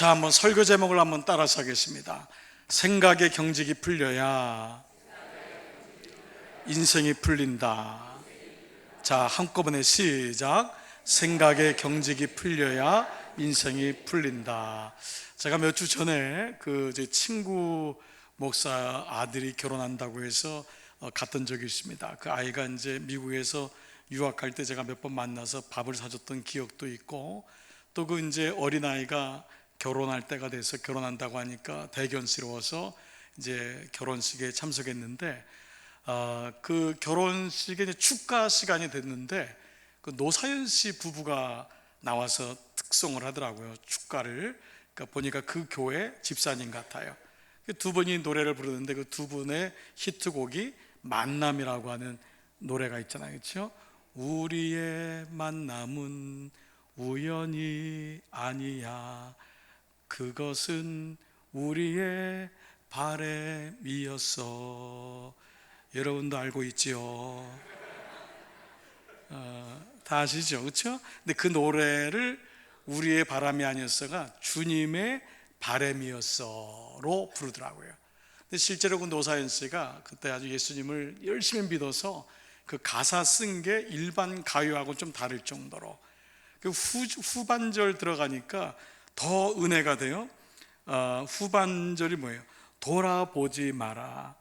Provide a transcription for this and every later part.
자, 한번 설교 제목을 한번 따라서 하겠습니다. 생각의 경직이 풀려야 인생이 풀린다. 자, 한꺼번에 시작. 생각의 경직이 풀려야 인생이 풀린다. 제가 몇 주 전에 제 친구 목사 아들이 결혼한다고 해서 갔던 적이 있습니다. 그 아이가 이제 미국에서 유학할 때 제가 몇 번 만나서 밥을 사줬던 기억도 있고, 또 그 이제 어린아이가 결혼할 때가 돼서 결혼한다고 하니까 대견스러워서 이제 결혼식에 참석했는데, 그 결혼식에 이제 축가 시간이 됐는데 그 노사연 씨 부부가 나와서 특송을 하더라고요. 축가를. 그러니까 보니까 그 교회 집사님 같아요. 두 분이 노래를 부르는데 그 두 분의 히트곡이 만남이라고 하는 노래가 있잖아요, 그렇죠? 우리의 만남은 우연이 아니야. 그것은 우리의 바램이었어. 여러분도 알고 있지요? 다 아시죠? 그렇죠? 근데 그 노래를 우리의 바람이 아니었어가 주님의 바램이었어로 부르더라고요. 근데 실제로 그 노사연 씨가 그때 아주 예수님을 열심히 믿어서 그 가사 쓴 게 일반 가요하고 좀 다를 정도로 그 후반절 들어가니까 더 은혜가 돼요. 후반절이 뭐예요? 돌아보지 마라,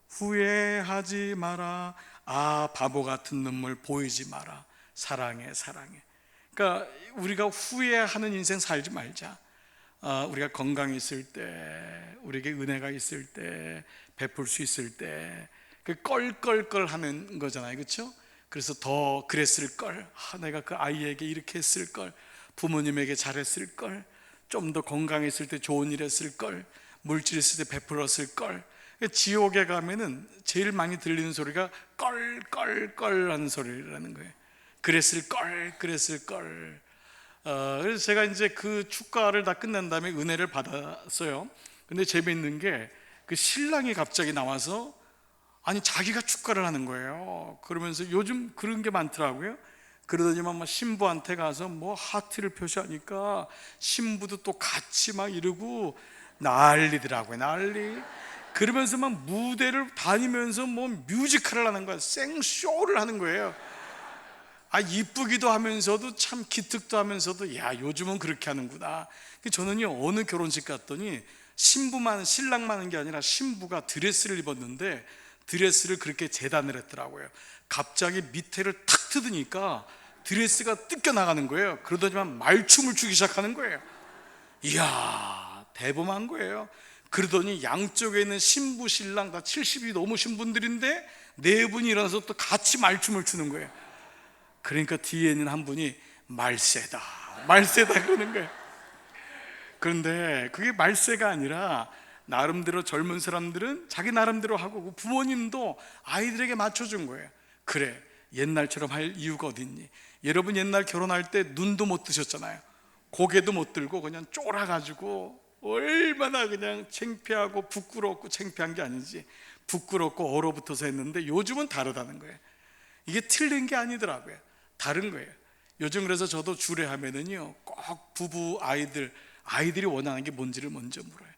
후회하지 마라, 아 바보 같은 눈물 보이지 마라, 사랑해 사랑해. 그러니까 우리가 후회하는 인생 살지 말자. 우리가 건강이 있을 때, 우리에게 은혜가 있을 때, 베풀 수 있을 때 그 껄껄껄 하는 거잖아요, 그렇죠? 그래서 더 그랬을 걸, 내가 그 아이에게 이렇게 했을 걸, 부모님에게 잘했을 걸, 좀 더 건강했을 때 좋은 일 했을 걸, 물질 있을 때 베풀었을 걸. 지옥에 가면은 제일 많이 들리는 소리가 껄껄껄 하는 소리라는 거예요. 그랬을 걸, 그랬을 걸. 그래서 제가 이제 그 축가를 다 끝난 다음에 은혜를 받았어요. 근데 재미있는 게 그 신랑이 갑자기 나와서 아니 자기가 축가를 하는 거예요. 그러면서 요즘 그런 게 많더라고요. 그러더니만 막 신부한테 가서 뭐 하트를 표시하니까 신부도 또 같이 막 이러고 난리더라고요. 난리. 그러면서 막 무대를 다니면서 뭐 뮤지컬을 하는 거야. 생쇼를 하는 거예요. 이쁘기도 하면서도 참 기특도 하면서도, 야 요즘은 그렇게 하는구나. 저는요 어느 결혼식 갔더니 신부만 신랑만 하는 게 아니라 신부가 드레스를 입었는데 드레스를 그렇게 재단을 했더라고요. 갑자기 밑에를 탁 뜯으니까 드레스가 뜯겨 나가는 거예요. 그러더니만 말춤을 추기 시작하는 거예요. 이야 대범한 거예요. 그러더니 양쪽에 있는 신부 신랑 다 70이 넘으신 분들인데 네 분이 일어나서 또 같이 말춤을 추는 거예요. 그러니까 뒤에 있는 한 분이 말세다 말세다 그러는 거예요. 그런데 그게 말세가 아니라 나름대로 젊은 사람들은 자기 나름대로 하고 부모님도 아이들에게 맞춰준 거예요. 그래 옛날처럼 할 이유가 어딨니? 여러분 옛날 결혼할 때 눈도 못 뜨셨잖아요. 고개도 못 들고 그냥 쫄아가지고 얼마나 그냥 창피하고 부끄럽고, 창피한 게 아니지 부끄럽고 얼어붙어서 했는데 요즘은 다르다는 거예요. 이게 틀린 게 아니더라고요. 다른 거예요. 요즘 그래서 저도 주례하면은요 꼭 부부 아이들이 원하는 게 뭔지를 먼저 물어요.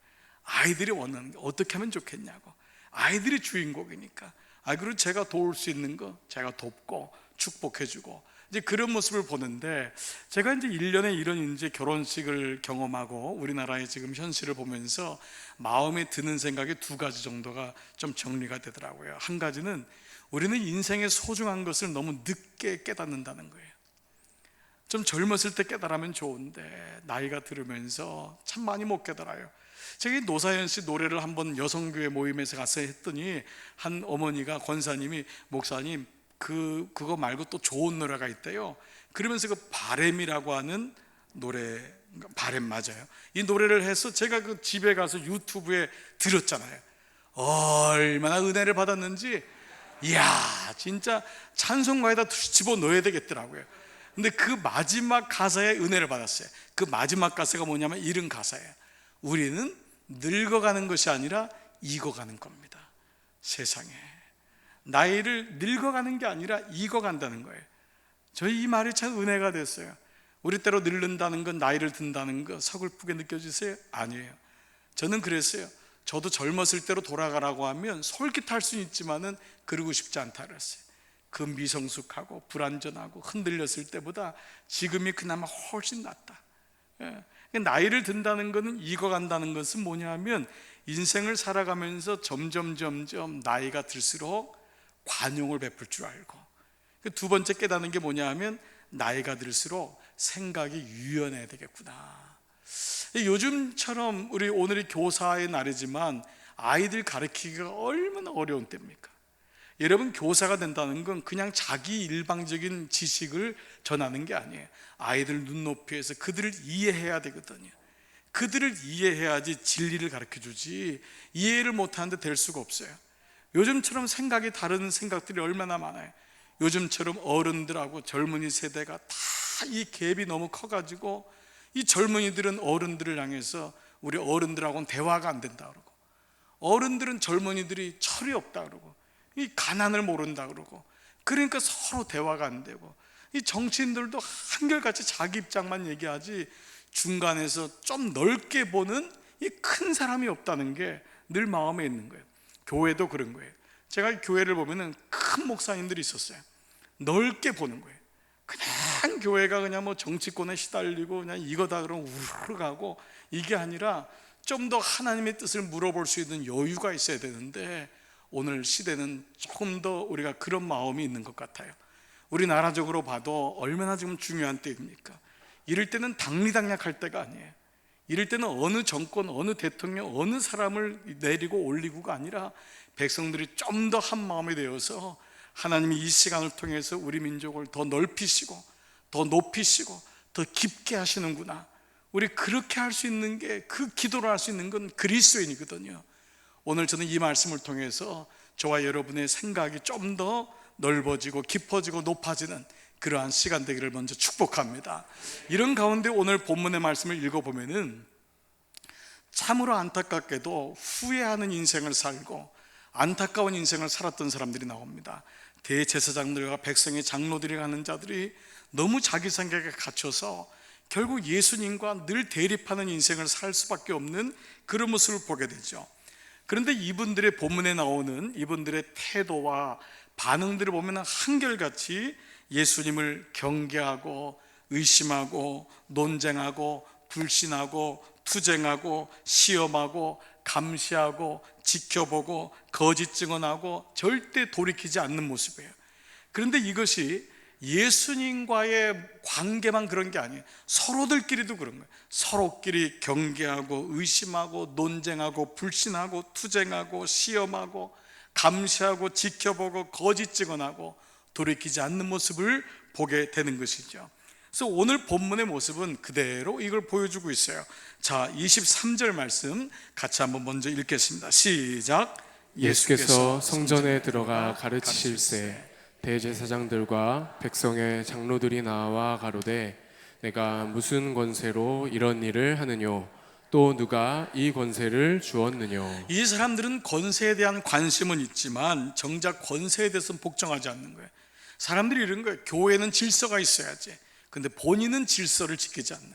아이들이 원하는 게 어떻게 하면 좋겠냐고. 아이들이 주인공이니까. 그리고 제가 도울 수 있는 거 제가 돕고 축복해주고 이제 그런 모습을 보는데, 제가 이제 1년에 이런 이제 결혼식을 경험하고 우리나라의 지금 현실을 보면서 마음에 드는 생각이 두 가지 정도가 좀 정리가 되더라고요. 한 가지는 우리는 인생의 소중한 것을 너무 늦게 깨닫는다는 거예요. 좀 젊었을 때 깨달으면 좋은데 나이가 들으면서 참 많이 못 깨달아요. 제가 노사연 씨 노래를 한번 여성교회 모임에서 가서 했더니 한 어머니가, 권사님이, 목사님 그거 말고 또 좋은 노래가 있대요. 그러면서 그 바램이라고 하는 노래, 바램 맞아요. 이 노래를 해서 제가 그 집에 가서 유튜브에 들었잖아요. 얼마나 은혜를 받았는지. 이야 진짜 찬송가에다 집어넣어야 되겠더라고요. 근데 그 마지막 가사에 은혜를 받았어요. 그 마지막 가사가 뭐냐면 이런 가사예요. 우리는 늙어가는 것이 아니라 익어가는 겁니다. 세상에 나이를 늙어가는 게 아니라 익어간다는 거예요. 저희 이 말이 참 은혜가 됐어요. 우리 때로 늙는다는 건, 나이를 든다는 거 서글프게 느껴지세요? 아니에요. 저는 그랬어요. 저도 젊었을 때로 돌아가라고 하면 솔깃할 수는 있지만은 그러고 싶지 않다 그랬어요. 그 미성숙하고 불완전하고 흔들렸을 때보다 지금이 그나마 훨씬 낫다. 나이를 든다는 것은, 익어간다는 것은 뭐냐 하면 인생을 살아가면서 점점 나이가 들수록 관용을 베풀 줄 알고, 두 번째 깨닫는 게 뭐냐 하면 나이가 들수록 생각이 유연해야 되겠구나. 요즘처럼 우리 오늘이 교사의 날이지만 아이들 가르치기가 얼마나 어려운 때입니까? 여러분, 교사가 된다는 건 그냥 자기 일방적인 지식을 전하는 게 아니에요. 아이들 눈높이에서 그들을 이해해야 되거든요. 그들을 이해해야지 진리를 가르쳐주지, 이해를 못하는데 될 수가 없어요. 요즘처럼 생각이 다른 생각들이 얼마나 많아요. 요즘처럼 어른들하고 젊은이 세대가 다 이 갭이 너무 커가지고 이 젊은이들은 어른들을 향해서 우리 어른들하고는 대화가 안 된다 그러고, 어른들은 젊은이들이 철이 없다 그러고, 이 가난을 모른다 그러고, 그러니까 서로 대화가 안 되고, 이 정치인들도 한결같이 자기 입장만 얘기하지 중간에서 좀 넓게 보는 이 큰 사람이 없다는 게 늘 마음에 있는 거예요. 교회도 그런 거예요. 제가 교회를 보면은 큰 목사님들이 있었어요. 넓게 보는 거예요. 그냥 교회가 그냥 뭐 정치권에 시달리고 그냥 이거다 그러면 우르르 가고, 이게 아니라 좀 더 하나님의 뜻을 물어볼 수 있는 여유가 있어야 되는데, 오늘 시대는 조금 더 우리가 그런 마음이 있는 것 같아요. 우리나라적으로 봐도 얼마나 지금 중요한 때입니까? 이럴 때는 당리당략할 때가 아니에요. 이럴 때는 어느 정권, 어느 대통령, 어느 사람을 내리고 올리고가 아니라 백성들이 좀 더 한 마음이 되어서 하나님이 이 시간을 통해서 우리 민족을 더 넓히시고 더 높이시고 더 깊게 하시는구나. 우리 그렇게 할 수 있는 게, 그 기도를 할 수 있는 건 그리스도인이거든요. 오늘 저는 이 말씀을 통해서 저와 여러분의 생각이 좀 더 넓어지고 깊어지고 높아지는 그러한 시간 되기를 먼저 축복합니다. 이런 가운데 오늘 본문의 말씀을 읽어보면은 참으로 안타깝게도 후회하는 인생을 살고 안타까운 인생을 살았던 사람들이 나옵니다. 대제사장들과 백성의 장로들이 하는 자들이 너무 자기 생각에 갇혀서 결국 예수님과 늘 대립하는 인생을 살 수밖에 없는 그런 모습을 보게 되죠. 그런데 이분들의 본문에 나오는 이분들의 태도와 반응들을 보면 한결같이 예수님을 경계하고 의심하고 논쟁하고 불신하고 투쟁하고 시험하고 감시하고 지켜보고 거짓 증언하고 절대 돌이키지 않는 모습이에요. 그런데 이것이 예수님과의 관계만 그런 게 아니에요. 서로들끼리도 그런 거예요. 서로끼리 경계하고 의심하고 논쟁하고 불신하고 투쟁하고 시험하고 감시하고 지켜보고 거짓 증언하고 돌이키지 않는 모습을 보게 되는 것이죠. 그래서 오늘 본문의 모습은 그대로 이걸 보여주고 있어요. 자, 23절 말씀 같이 한번 먼저 읽겠습니다. 시작. 예수께서 성전에 들어가 가르치실세 대제사장들과 백성의 장로들이 나와 가로되 내가 무슨 권세로 이런 일을 하느뇨 또 누가 이 권세를 주었느뇨. 이 사람들은 권세에 대한 관심은 있지만 정작 권세에 대해서는 복종하지 않는 거예요. 사람들이 이런 거예요. 교회는 질서가 있어야지. 근데 본인은 질서를 지키지 않는,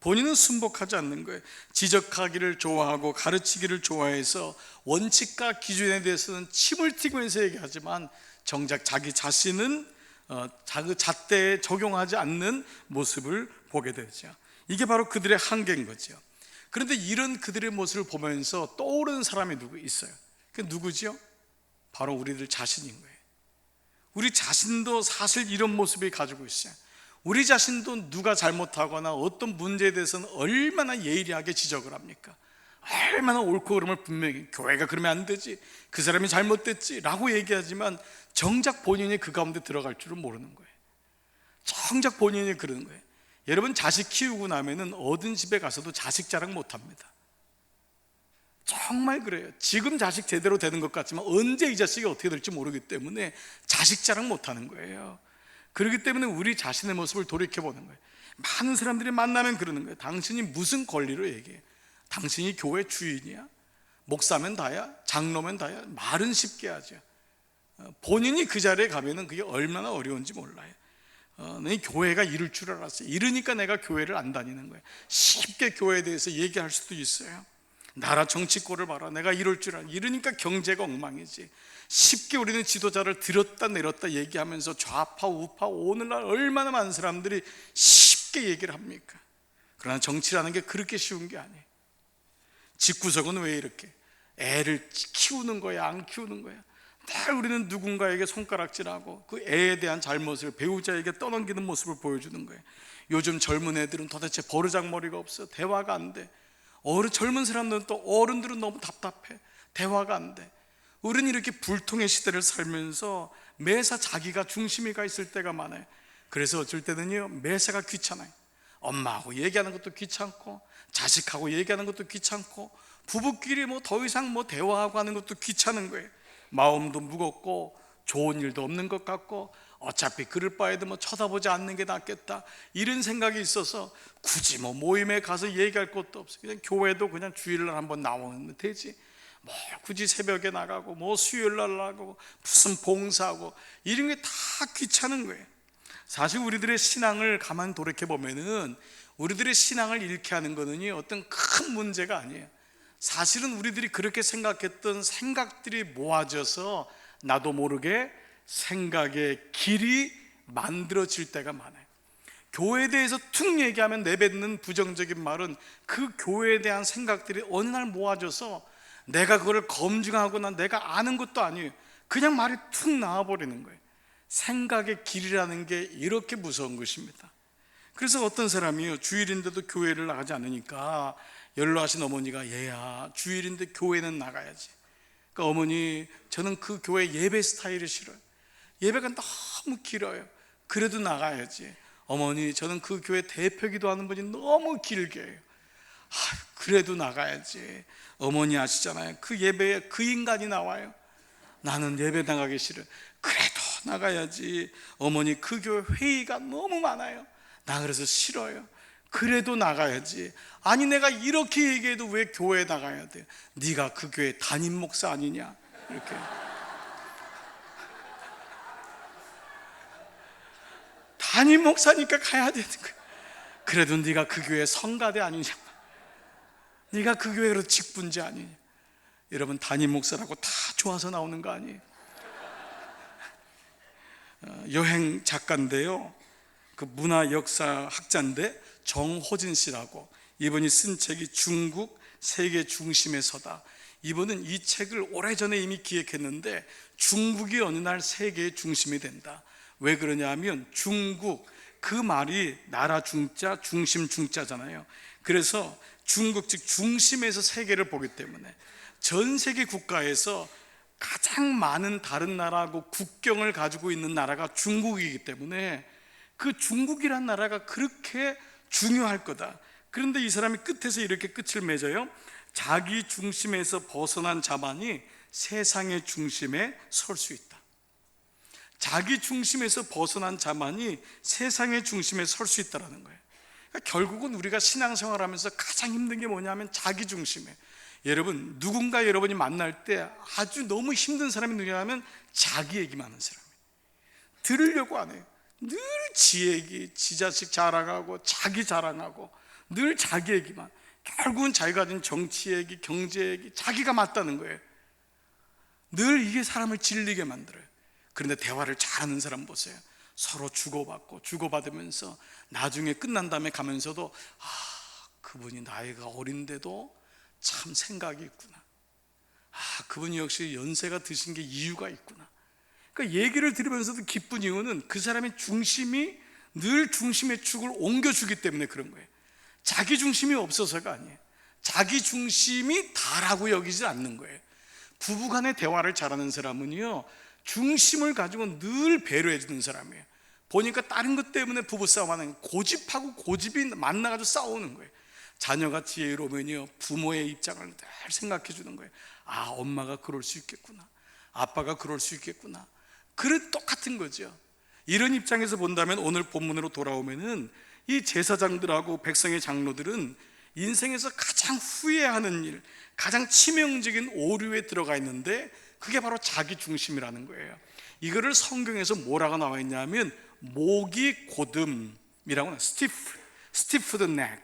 본인은 순복하지 않는 거예요. 지적하기를 좋아하고 가르치기를 좋아해서 원칙과 기준에 대해서는 침을 튀기면서 얘기하지만 정작 자기 자신은 자기 잣대에 적용하지 않는 모습을 보게 되죠. 이게 바로 그들의 한계인 거죠. 그런데 이런 그들의 모습을 보면서 떠오르는 사람이 누구 있어요. 그게 누구죠? 바로 우리들 자신인 거예요. 우리 자신도 사실 이런 모습을 가지고 있어요. 우리 자신도 누가 잘못하거나 어떤 문제에 대해서는 얼마나 예리하게 지적을 합니까? 얼마나 옳고 그름을 분명히 교회가 그러면 안 되지, 그 사람이 잘못됐지 라고 얘기하지만 정작 본인이 그 가운데 들어갈 줄은 모르는 거예요. 정작 본인이 그러는 거예요. 여러분, 자식 키우고 나면은 어떤 집에 가서도 자식 자랑 못합니다. 정말 그래요. 지금 자식 제대로 되는 것 같지만 언제 이 자식이 어떻게 될지 모르기 때문에 자식 자랑 못하는 거예요. 그렇기 때문에 우리 자신의 모습을 돌이켜보는 거예요. 많은 사람들이 만나면 그러는 거예요. 당신이 무슨 권리로 얘기해? 당신이 교회 주인이야? 목사면 다야? 장로면 다야? 말은 쉽게 하죠. 본인이 그 자리에 가면은 그게 얼마나 어려운지 몰라요. 내 교회가 이럴 줄 알았어요. 이러니까 내가 교회를 안 다니는 거예요. 쉽게 교회에 대해서 얘기할 수도 있어요. 나라 정치권을 봐라, 내가 이럴 줄 알아. 이러니까 경제가 엉망이지. 쉽게 우리는 지도자를 들었다 내렸다 얘기하면서 좌파 우파 오늘날 얼마나 많은 사람들이 쉽게 얘기를 합니까? 그러나 정치라는 게 그렇게 쉬운 게 아니에요. 집구석은 왜 이렇게 애를 키우는 거야, 안 키우는 거야? 늘 우리는 누군가에게 손가락질하고 그 애에 대한 잘못을 배우자에게 떠넘기는 모습을 보여주는 거예요. 요즘 젊은 애들은 도대체 버르장머리가 없어. 대화가 안 돼. 젊은 사람들은 또 어른들은 너무 답답해. 대화가 안 돼. 우리는 이렇게 불통의 시대를 살면서 매사 자기가 중심이 가 있을 때가 많아요. 그래서 어쩔 때는요, 매사가 귀찮아요. 엄마하고 얘기하는 것도 귀찮고, 자식하고 얘기하는 것도 귀찮고, 부부끼리 더 이상 대화하고 하는 것도 귀찮은 거예요. 마음도 무겁고 좋은 일도 없는 것 같고, 어차피 그럴 바에도 쳐다보지 않는 게 낫겠다, 이런 생각이 있어서 굳이 모임에 가서 얘기할 것도 없어요. 그냥 교회도 그냥 주일날 한번 나오면 되지, 굳이 새벽에 나가고 수요일날 나가고 무슨 봉사하고 이런 게 다 귀찮은 거예요. 사실 우리들의 신앙을 가만 돌이켜 보면은 우리들의 신앙을 잃게 하는 거는 어떤 큰 문제가 아니에요. 사실은 우리들이 그렇게 생각했던 생각들이 모아져서 나도 모르게 생각의 길이 만들어질 때가 많아요. 교회에 대해서 툭 얘기하면 내뱉는 부정적인 말은 그 교회에 대한 생각들이 어느 날 모아져서 내가 그걸 검증하거나 내가 아는 것도 아니에요. 그냥 말이 툭 나와버리는 거예요. 생각의 길이라는 게 이렇게 무서운 것입니다. 그래서 어떤 사람이요, 주일인데도 교회를 나가지 않으니까 연로하신 어머니가, 얘야 주일인데 교회는 나가야지. 그러니까 어머니, 저는 그 교회 예배 스타일이 싫어요. 예배가 너무 길어요. 그래도 나가야지. 어머니, 저는 그 교회 대표기도 하는 분이 너무 길게 해요. 그래도 나가야지. 어머니 아시잖아요, 그 예배에 그 인간이 나와요. 나는 예배 나가기 싫어요. 그래도 나가야지. 어머니, 그 교회 회의가 너무 많아요. 나 그래서 싫어요. 그래도 나가야지. 아니, 내가 이렇게 얘기해도 왜 교회에 나가야 돼? 네가 그 교회 담임 목사 아니냐? 이렇게. 담임 목사니까 가야 되는 거야. 그래도 네가 그 교회 성가대 아니냐? 네가 그 교회로 직분지 아니냐? 여러분, 담임 목사라고 다 좋아서 나오는 거 아니에요? 여행 작가인데요, 그 문화 역사 학자인데 정호진 씨라고, 이분이 쓴 책이 중국 세계 중심에 서다. 이분은 이 책을 오래전에 이미 기획했는데 중국이 어느 날 세계의 중심이 된다. 왜 그러냐 하면 중국, 그 말이 나라 중자, 중심 중자잖아요. 그래서 중국, 즉 중심에서 세계를 보기 때문에 전 세계 국가에서 가장 많은 다른 나라하고 국경을 가지고 있는 나라가 중국이기 때문에 그 중국이란 나라가 그렇게 중요할 거다. 그런데 이 사람이 끝에서 이렇게 끝을 맺어요. 자기 중심에서 벗어난 자만이 세상의 중심에 설 수 있다. 자기 중심에서 벗어난 자만이 세상의 중심에 설 수 있다는 거예요. 그러니까 결국은 우리가 신앙생활하면서 가장 힘든 게 뭐냐면 자기 중심에. 여러분, 누군가 여러분이 만날 때 아주 너무 힘든 사람이 누구냐면 자기 얘기만 하는 사람이에요. 들으려고 안 해요. 늘 지 얘기, 지 자식 자랑하고 자기 자랑하고 늘 자기 얘기만. 결국은 자기가 가진 정치 얘기, 경제 얘기, 자기가 맞다는 거예요. 늘 이게 사람을 질리게 만들어요. 그런데 대화를 잘하는 사람 보세요. 서로 주고받으면서 나중에 끝난 다음에 가면서도 그분이 나이가 어린데도 참 생각이 있구나. 그분이 역시 연세가 드신 게 이유가 있구나. 그러니까 얘기를 들으면서도 기쁜 이유는 그 사람의 중심이 늘 중심의 축을 옮겨주기 때문에 그런 거예요. 자기 중심이 없어서가 아니에요. 자기 중심이 다라고 여기지 않는 거예요. 부부간의 대화를 잘하는 사람은요, 중심을 가지고 늘 배려해 주는 사람이에요. 보니까 다른 것 때문에 부부싸움하는, 고집하고 고집이 만나가지고 싸우는 거예요. 자녀가 지혜로우면요, 부모의 입장을 늘 생각해 주는 거예요. 엄마가 그럴 수 있겠구나, 아빠가 그럴 수 있겠구나. 똑같은 거죠. 이런 입장에서 본다면 오늘 본문으로 돌아오면은 이 제사장들하고 백성의 장로들은 인생에서 가장 후회하는 일, 가장 치명적인 오류에 들어가 있는데 그게 바로 자기 중심이라는 거예요. 이거를 성경에서 뭐라고 나와 있냐면 목이 곧음이라고 하는 스티프드 넥,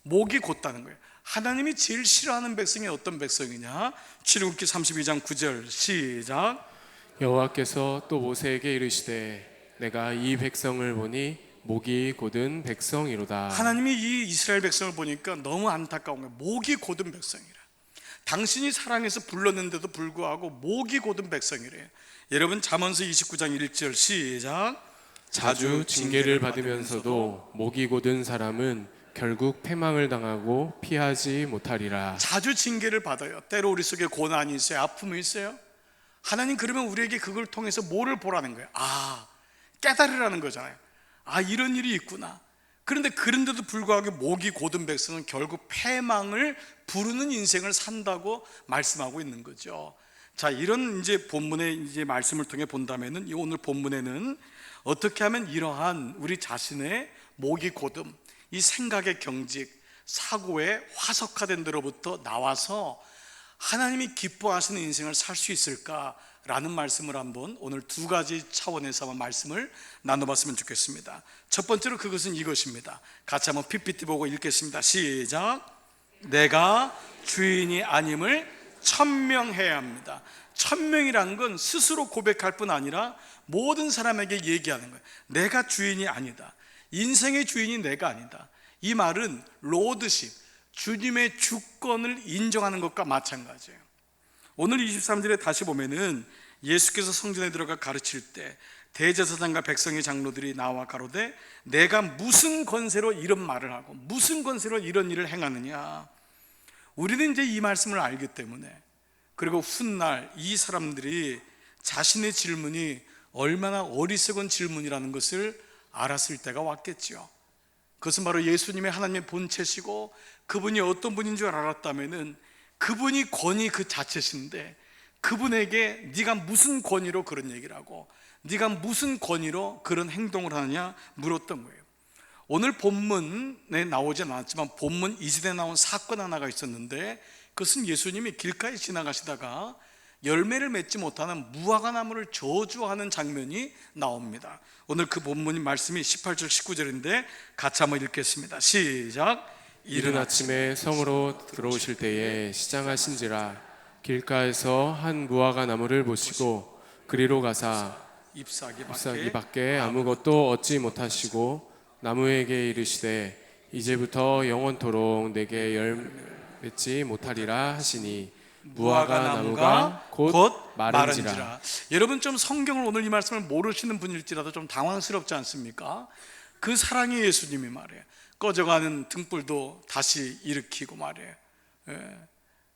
목이 곧다는 거예요. 하나님이 제일 싫어하는 백성이 어떤 백성이냐? 출애굽기 32장 9절 시작. 여호와께서 또 모세에게 이르시되 내가 이 백성을 보니 목이 곧은 백성이로다. 하나님이 이 이스라엘 백성을 보니까 너무 안타까운 거예요. 목이 곧은 백성이라. 당신이 사랑해서 불렀는데도 불구하고 목이 곧은 백성이래요. 여러분 잠언서 29장 1절 시작. 자주 징계를 받으면서도 목이 곧은 사람은 결국 패망을 당하고 피하지 못하리라. 자주 징계를 받아요. 때로 우리 속에 고난이 있어요. 아픔이 있어요. 하나님 그러면 우리에게 그걸 통해서 뭐를 보라는 거예요? 깨달으라는 거잖아요. 이런 일이 있구나. 그런데 그런데도 불구하고 목이 곧은 백성은 결국 패망을 부르는 인생을 산다고 말씀하고 있는 거죠. 자, 이런 이제 본문의 이제 말씀을 통해 본다면은 이 오늘 본문에는 어떻게 하면 이러한 우리 자신의 목이 곧음, 이 생각의 경직, 사고의 화석화된 데로부터 나와서 하나님이 기뻐하시는 인생을 살 수 있을까라는 말씀을 한번 오늘 두 가지 차원에서 한번 말씀을 나눠봤으면 좋겠습니다. 첫 번째로 그것은 이것입니다. 같이 한번 PPT 보고 읽겠습니다. 시작. 내가 주인이 아님을 천명해야 합니다. 천명이란 건 스스로 고백할 뿐 아니라 모든 사람에게 얘기하는 거예요. 내가 주인이 아니다. 인생의 주인이 내가 아니다. 이 말은 로드십, 주님의 주권을 인정하는 것과 마찬가지예요. 오늘 23절에 다시 보면은 예수께서 성전에 들어가 가르칠 때 대제사장과 백성의 장로들이 나와 가로되 내가 무슨 권세로 이런 말을 하고 무슨 권세로 이런 일을 행하느냐. 우리는 이제 이 말씀을 알기 때문에, 그리고 훗날 이 사람들이 자신의 질문이 얼마나 어리석은 질문이라는 것을 알았을 때가 왔겠죠. 그것은 바로 예수님의 하나님의 본체시고 그분이 어떤 분인 줄 알았다면은 그분이 권위 그 자체신데 그분에게 네가 무슨 권위로 그런 얘기를 하고 네가 무슨 권위로 그런 행동을 하느냐 물었던 거예요. 오늘 본문에 나오진 않았지만 본문 이전에 나온 사건 하나가 있었는데, 그것은 예수님이 길가에 지나가시다가 열매를 맺지 못하는 무화과 나무를 저주하는 장면이 나옵니다. 오늘 그 본문 말씀이 18절 19절인데 같이 한번 읽겠습니다. 시작. 이른 아침에 성으로 들어오실 때에 시장하신지라 길가에서 한 무화과 나무를 보시고 그리로 가사 잎사귀 밖에 아무것도 얻지 못하시고 나무에게 이르시되 이제부터 영원토록 내게 열 맺지 못하리라 하시니 무화과 나무가 곧 마른지라. 여러분 좀 성경을 오늘 이 말씀을 모르시는 분일지라도 좀 당황스럽지 않습니까? 그 사랑의 예수님이 말이에요. 꺼져가는 등불도 다시 일으키고 말이에요.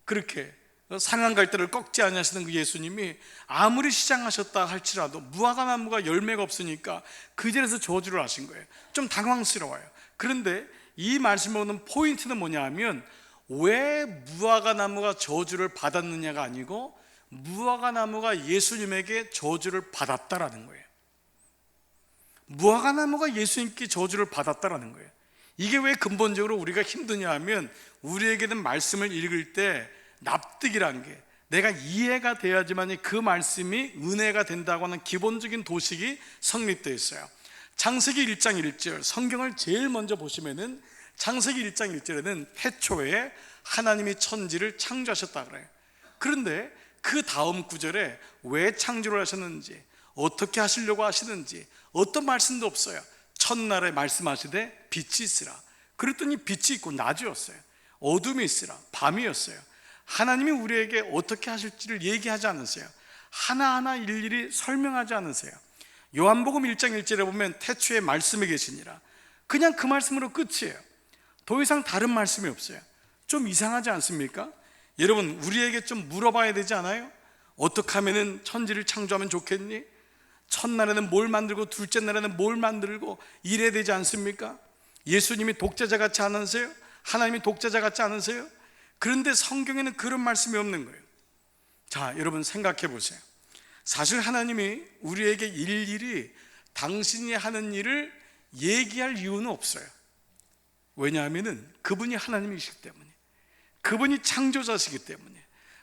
그렇게 상한 갈대를 꺾지 아니하시는 그 예수님이 아무리 시장하셨다 할지라도 무화과 나무가 열매가 없으니까 그 자리에서 저주를 하신 거예요. 좀 당황스러워요. 그런데 이 말씀에 오는 포인트는 뭐냐 하면 왜 무화과 나무가 저주를 받았느냐가 아니고 무화과 나무가 예수님에게 저주를 받았다라는 거예요. 무화과 나무가 예수님께 저주를 받았다라는 거예요. 이게 왜 근본적으로 우리가 힘드냐 하면 우리에게는 말씀을 읽을 때 납득이라는 게 내가 이해가 돼야지만 그 말씀이 은혜가 된다고 하는 기본적인 도식이 성립되어 있어요. 창세기 1장 1절 성경을 제일 먼저 보시면은 창세기 1장 1절에는 태초에 하나님이 천지를 창조하셨다 그래요. 그런데 그 다음 구절에 왜 창조를 하셨는지, 어떻게 하시려고 하시는지 어떤 말씀도 없어요. 첫날에 말씀하시되 빛이 있으라. 그랬더니 빛이 있고 낮이었어요. 어둠이 있으라. 밤이었어요. 하나님이 우리에게 어떻게 하실지를 얘기하지 않으세요. 하나하나 일일이 설명하지 않으세요. 요한복음 1장 1절에 보면 태초에 말씀이 계시니라. 그냥 그 말씀으로 끝이에요. 더 이상 다른 말씀이 없어요. 좀 이상하지 않습니까? 여러분 우리에게 좀 물어봐야 되지 않아요? 어떻게 하면 천지를 창조하면 좋겠니? 첫날에는 뭘 만들고 둘째 날에는 뭘 만들고 이래야 되지 않습니까? 예수님이 독자자 같지 않으세요? 하나님이 독자자 같지 않으세요? 그런데 성경에는 그런 말씀이 없는 거예요. 자, 여러분 생각해 보세요. 사실 하나님이 우리에게 일일이 당신이 하는 일을 얘기할 이유는 없어요. 왜냐하면 그분이 하나님이시기 때문에, 그분이 창조자시기 때문에,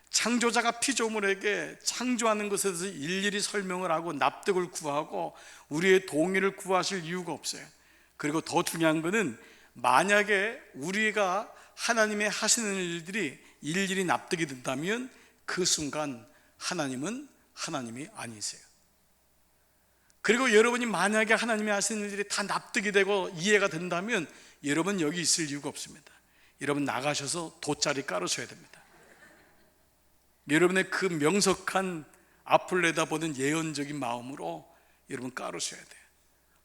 창조자가 피조물에게 창조하는 것에 대해서 일일이 설명을 하고 납득을 구하고 우리의 동의를 구하실 이유가 없어요. 그리고 더 중요한 것은 만약에 우리가 하나님의 하시는 일들이 일일이 납득이 된다면 그 순간 하나님은 하나님이 아니세요. 그리고 여러분이 만약에 하나님이 하시는 일들이 다 납득이 되고 이해가 된다면 여러분 여기 있을 이유가 없습니다. 여러분 나가셔서 돗자리 깔으셔야 됩니다. 여러분의 그 명석한 앞을 내다보는 예언적인 마음으로 여러분 깔으셔야 돼요.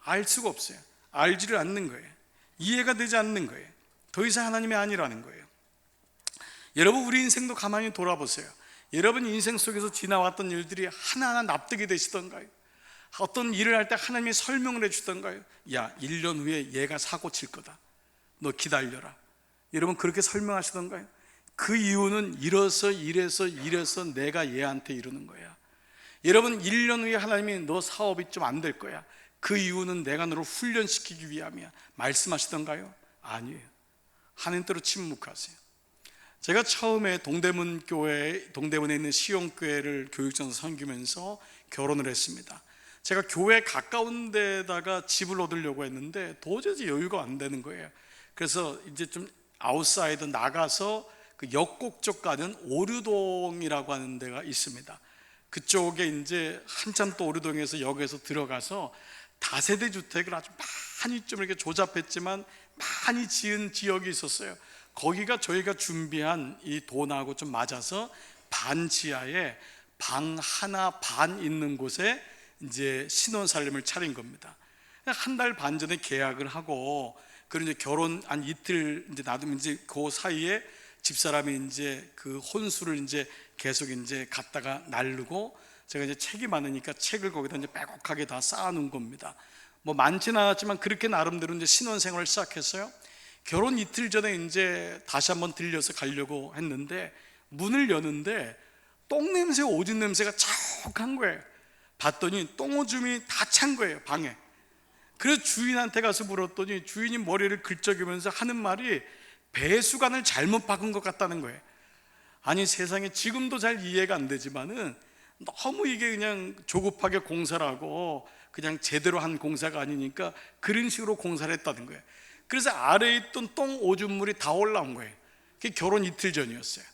알 수가 없어요. 알지를 않는 거예요. 이해가 되지 않는 거예요. 더 이상 하나님이 아니라는 거예요. 여러분 우리 인생도 가만히 돌아보세요. 여러분 인생 속에서 지나왔던 일들이 하나하나 납득이 되시던가요? 어떤 일을 할 때 하나님이 설명을 해주던가요? 야, 1년 후에 얘가 사고 칠 거다, 너 기다려라. 여러분 그렇게 설명하시던가요? 그 이유는 이래서 내가 얘한테 이러는 거야. 여러분 1년 후에 하나님이 너 사업이 좀 안 될 거야, 그 이유는 내가 너를 훈련시키기 위함이야, 말씀하시던가요? 아니에요. 하나님대로 침묵하세요. 제가 처음에 동대문에 있는 시용교회를 교육전에서 섬기면서 결혼을 했습니다. 제가 교회 가까운 데다가 집을 얻으려고 했는데 도저히 여유가 안 되는 거예요. 그래서 이제 좀 아웃사이드 나가서 그 역곡 쪽 가는 오류동이라고 하는 데가 있습니다. 그쪽에 이제 한참 또 오류동에서 역에서 들어가서 다세대 주택을 아주 많이 좀 이렇게 조잡했지만 많이 지은 지역이 있었어요. 거기가 저희가 준비한 이 돈하고 좀 맞아서 반지하에 방 하나 반 있는 곳에 이제 신혼살림을 차린 겁니다. 한 달 반 전에 계약을 하고, 그리고 이제 결혼 한 이틀 이제 놔두면 이제 그 사이에 집사람이 이제 그 혼수를 이제 계속 이제 갖다가 날르고, 제가 이제 책이 많으니까 책을 거기다 이제 빼곡하게 다 쌓아놓은 겁니다. 뭐 많지는 않았지만 그렇게 나름대로 이제 신혼생활을 시작했어요. 결혼 이틀 전에 이제 다시 한번 들려서 가려고 했는데 문을 여는데 똥 냄새, 오줌 냄새가 자욱한 거예요. 봤더니 똥오줌이 다 찬 거예요, 방에. 그래서 주인한테 가서 물었더니 주인이 머리를 긁적이면서 하는 말이 배수관을 잘못 박은 것 같다는 거예요. 아니 세상에, 지금도 잘 이해가 안 되지만은 너무 이게 그냥 조급하게 공사를 하고 그냥 제대로 한 공사가 아니니까 그런 식으로 공사를 했다는 거예요. 그래서 아래에 있던 똥 오줌물이 다 올라온 거예요. 그게 결혼 이틀 전이었어요.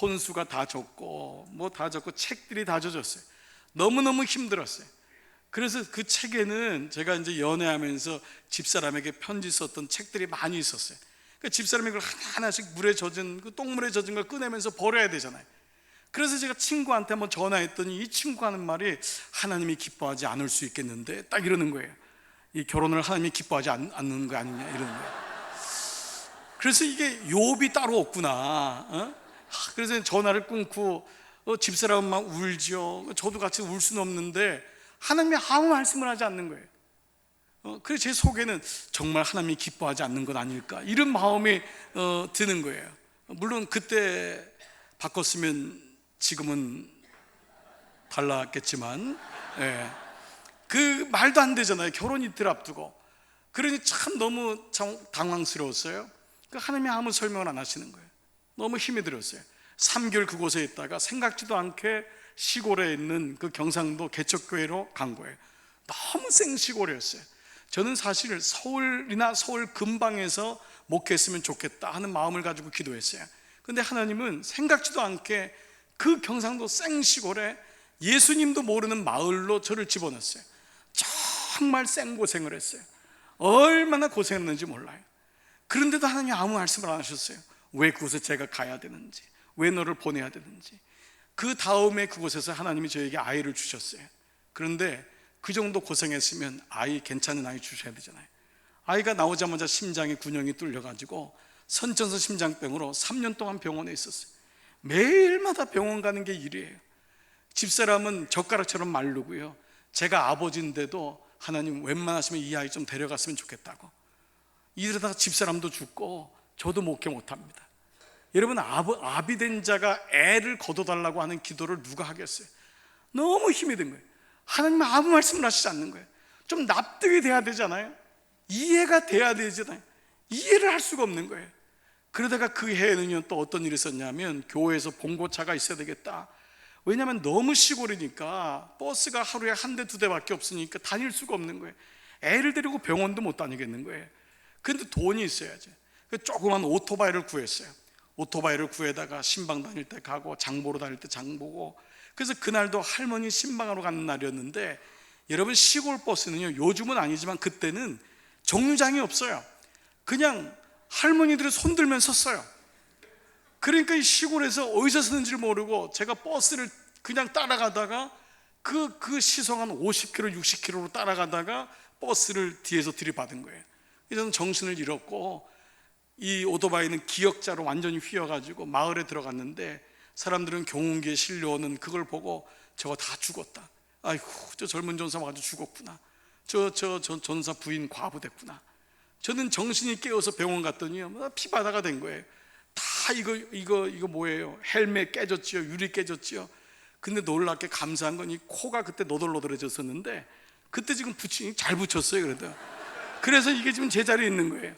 혼수가 다 젖고 뭐 다 젖고 책들이 다 젖었어요. 너무너무 힘들었어요. 그래서 그 책에는 제가 이제 연애하면서 집사람에게 편지 썼던 책들이 많이 있었어요. 그러니까 집사람이 그걸 하나하나씩 물에 젖은, 그 똥물에 젖은 걸 꺼내면서 버려야 되잖아요. 그래서 제가 친구한테 한번 전화했더니 이 친구 하는 말이 하나님이 기뻐하지 않을 수 있겠는데, 딱 이러는 거예요. 이 결혼을 하나님이 기뻐하지 않는 거 아니냐, 이러는 거예요. 그래서 이게 욥이 따로 없구나. 그래서 전화를 끊고 집사람은 막 울지요. 저도 같이 울 수는 없는데 하나님이 아무 말씀을 하지 않는 거예요. 그래서 제 속에는 정말 하나님이 기뻐하지 않는 건 아닐까, 이런 마음이 드는 거예요. 물론 그때 바꿨으면 지금은 달랐겠지만, 그 말도 안 되잖아요. 결혼 이틀 앞두고. 그러니 참 너무 당황스러웠어요. 하나님이 아무 설명을 안 하시는 거예요. 너무 힘이 들었어요. 3개월 그곳에 있다가 생각지도 않게 시골에 있는 그 경상도 개척교회로 간 거예요. 너무 생시골이었어요. 저는 사실 서울이나 서울 근방에서 목회했으면 좋겠다 하는 마음을 가지고 기도했어요. 근데 하나님은 생각지도 않게 그 경상도 생시골에 예수님도 모르는 마을로 저를 집어넣었어요. 정말 생고생을 했어요. 얼마나 고생했는지 몰라요. 그런데도 하나님이 아무 말씀을 안 하셨어요. 왜 그곳에 제가 가야 되는지, 왜 너를 보내야 되는지. 그 다음에 그곳에서 하나님이 저에게 아이를 주셨어요. 그런데 그 정도 고생했으면 아이, 괜찮은 아이 주셔야 되잖아요. 아이가 나오자마자 심장에 군형이 뚫려가지고 선천성 심장병으로 3년 동안 병원에 있었어요. 매일마다 병원 가는 게 일이에요. 집사람은 젓가락처럼 마르고요. 제가 아버지인데도 하나님 웬만하시면 이 아이 좀 데려갔으면 좋겠다고. 이러다가 집사람도 죽고 저도 목회 못합니다. 여러분, 아비 된 자가 애를 거둬달라고 하는 기도를 누가 하겠어요? 너무 힘이 든 거예요. 하나님은 아무 말씀을 하시지 않는 거예요. 좀 납득이 돼야 되잖아요. 이해가 돼야 되잖아요. 이해를 할 수가 없는 거예요. 그러다가 그 해에는요 또 어떤 일이 있었냐면, 교회에서 봉고차가 있어야 되겠다. 왜냐하면 너무 시골이니까 버스가 하루에 한 대 두 대밖에 없으니까 다닐 수가 없는 거예요. 애를 데리고 병원도 못 다니겠는 거예요. 근데 돈이 있어야지. 그 조그만 오토바이를 구했어요. 오토바이를 구해다가 신방 다닐 때 가고 장 보러 다닐 때 장 보고. 그래서 그날도 할머니 신방하러 가는 날이었는데, 여러분 시골 버스는요, 요즘은 아니지만 그때는 정류장이 없어요. 그냥 할머니들이 손들면 섰어요. 그러니까 이 시골에서 어디서 서는지를 모르고 제가 버스를 그냥 따라가다가 그 시속 한 50km, 60km로 따라가다가 버스를 뒤에서 들이받은 거예요. 저는 정신을 잃었고, 이 오토바이는 기역자로 완전히 휘어가지고 마을에 들어갔는데, 사람들은 경운기에 실려오는 그걸 보고 저거 다 죽었다. 아이고, 저 젊은 전사 아주 죽었구나. 저 전사 부인 과부 됐구나. 저는 정신이 깨어서 병원 갔더니요, 피바다가 된 거예요. 다 이거 뭐예요? 헬멧 깨졌지요, 유리 깨졌지요. 근데 놀랍게 감사한 건 이 코가 그때 노돌노돌해졌었는데, 그때 지금 붙이니 잘 붙였어요. 그래서 이게 지금 제자리에 있는 거예요.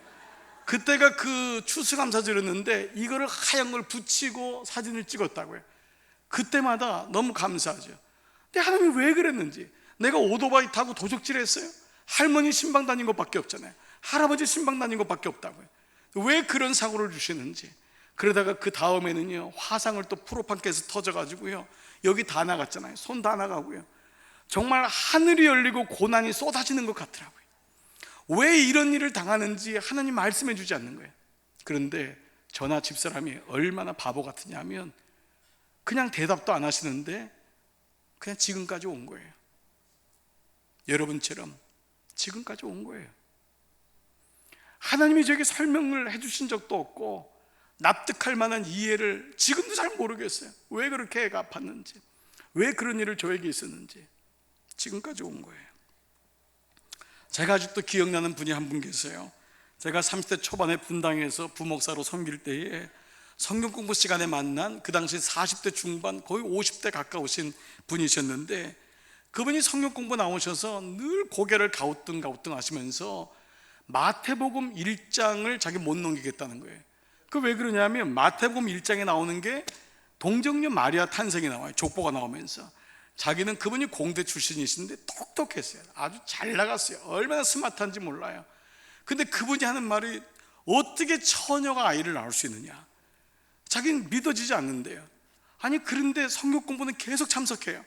그때가 그 추수감사절이었는데 이거를 하얀 걸 붙이고 사진을 찍었다고요. 그때마다 너무 감사하죠. 근데 하나님이 왜 그랬는지, 내가 오토바이 타고 도적질했어요? 할머니 신방 다닌 것밖에 없잖아요. 할아버지 신방 다닌 것밖에 없다고요. 왜 그런 사고를 주시는지. 그러다가 그 다음에는요, 화상을 또 프로판께서 터져가지고요, 여기 다 나갔잖아요. 손 다 나가고요. 정말 하늘이 열리고 고난이 쏟아지는 것 같더라고요. 왜 이런 일을 당하는지 하나님 말씀해 주지 않는 거예요. 그런데 저나 집사람이 얼마나 바보 같으냐 하면, 그냥 대답도 안 하시는데 그냥 지금까지 온 거예요. 여러분처럼 지금까지 온 거예요. 하나님이 저에게 설명을 해주신 적도 없고 납득할 만한 이해를 지금도 잘 모르겠어요. 왜 그렇게 애가 아팠는지, 왜 그런 일을 저에게 있었는지. 지금까지 온 거예요. 제가 아직도 기억나는 분이 한 분 계세요. 제가 30대 초반에 분당에서 부목사로 섬길 때에 성경 공부 시간에 만난, 그 당시 40대 중반 거의 50대 가까우신 분이셨는데, 그분이 성경 공부 나오셔서 늘 고개를 가우뚱가우뚱 하시면서 마태복음 1장을 자기 못 넘기겠다는 거예요. 그 왜 그러냐면, 마태복음 1장에 나오는 게 동정녀 마리아 탄생이 나와요. 족보가 나오면서. 자기는, 그분이 공대 출신이신데 똑똑했어요. 아주 잘 나갔어요. 얼마나 스마트한지 몰라요. 근데 그분이 하는 말이, 어떻게 처녀가 아이를 낳을 수 있느냐, 자기는 믿어지지 않는데요. 아니, 그런데 성경 공부는 계속 참석해요.